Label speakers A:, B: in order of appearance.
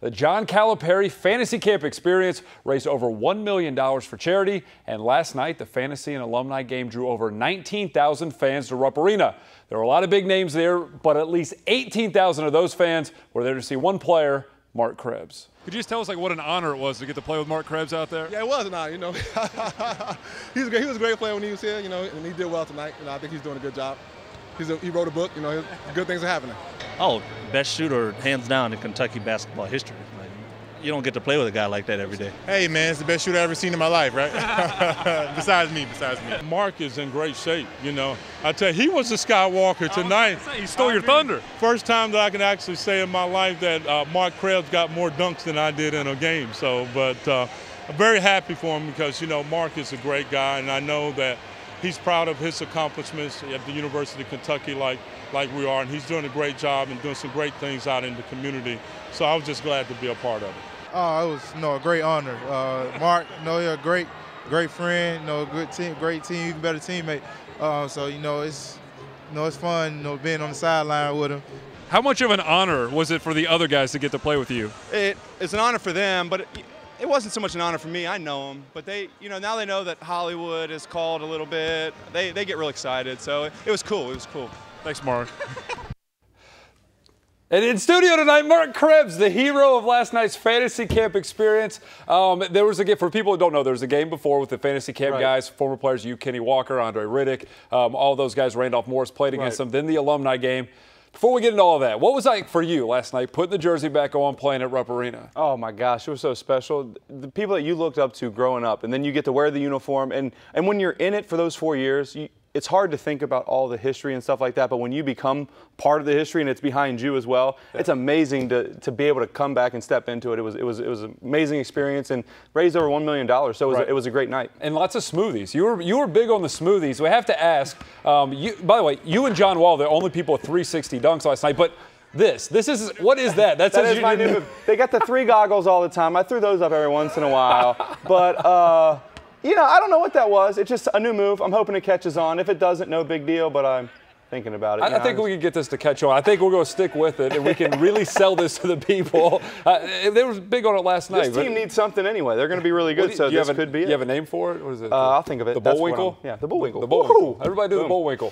A: The John Calipari Fantasy Camp Experience raised over $1 million for charity, and last night the Fantasy and Alumni game drew over 19,000 fans to Rupp Arena. There were a lot of big names there, but at least 18,000 of those fans were there to see one player, Mark Krebs.
B: Could you just tell us what an honor it was to get to play with Mark Krebs out there?
C: Yeah, it was an honor, he was a great player when he was here, and he did well tonight. I think he's doing a good job. He wrote a book, good things are happening.
D: Oh, best shooter hands down in Kentucky basketball history. Like, you don't get to play with a guy like that every day.
E: Hey man, it's the best shooter I've ever seen in my life, right? besides me.
F: Mark is in great shape, I tell you, he was a Skywalker tonight.
B: He stole your thunder.
F: First time that I can actually say in my life that Mark Krebs got more dunks than I did in a game. I'm very happy for him because, Mark is a great guy, and I know that he's proud of his accomplishments at the University of Kentucky like we are, and he's doing a great job and doing some great things out in the community. So I was just glad to be a part of it.
E: Oh, it was a great honor. Mark, you're a great friend, good team, great team, even better teammate. It's fun, being on the sideline with him.
B: How much of an honor was it for the other guys to get to play with you?
G: It's an honor for them, but it wasn't so much an honor for me. I know them, but they, now they know that Hollywood is called a little bit. They get real excited, so it was cool. It was cool.
B: Thanks, Mark.
A: And in studio tonight, Mark Krebs, the hero of last night's Fantasy Camp Experience. There was for people who don't know, there was a game before with the Fantasy Camp guys, former players, Kenny Walker, Andre Riddick, all those guys, Randolph Morris played against them. Then the alumni game. Before we get into all of that, what was it like for you last night, putting the jersey back on, playing at Rupp Arena?
H: Oh my gosh, it was so special. The people that you looked up to growing up, and then you get to wear the uniform, and when you're in it for those 4 years, it's hard to think about all the history and stuff like that, but when you become part of the history and it's behind you as well, it's amazing to be able to come back and step into it. It was an amazing experience and raised over $1 million, so it was a great night.
A: And lots of smoothies. You were big on the smoothies. We have to ask, by the way, you and John Wall, the only people with 360 dunks last night, but this is, what is that?
H: That is my new move. They got the 3 goggles all the time. I threw those up every once in a while, but I don't know what that was. It's just a new move. I'm hoping it catches on. If it doesn't, no big deal, but I'm thinking about it.
A: I think we can get this to catch on. I think we're going to stick with it, and we can really sell this to the people. They were big on it last night.
H: This team needs something anyway. They're going to be really good, so this could be it.
A: You have a name for it? What is it?
H: I'll think of it.
A: The Bullwinkle?
H: Yeah, the Bullwinkle.
A: The Bullwinkle. Everybody do the Bullwinkle.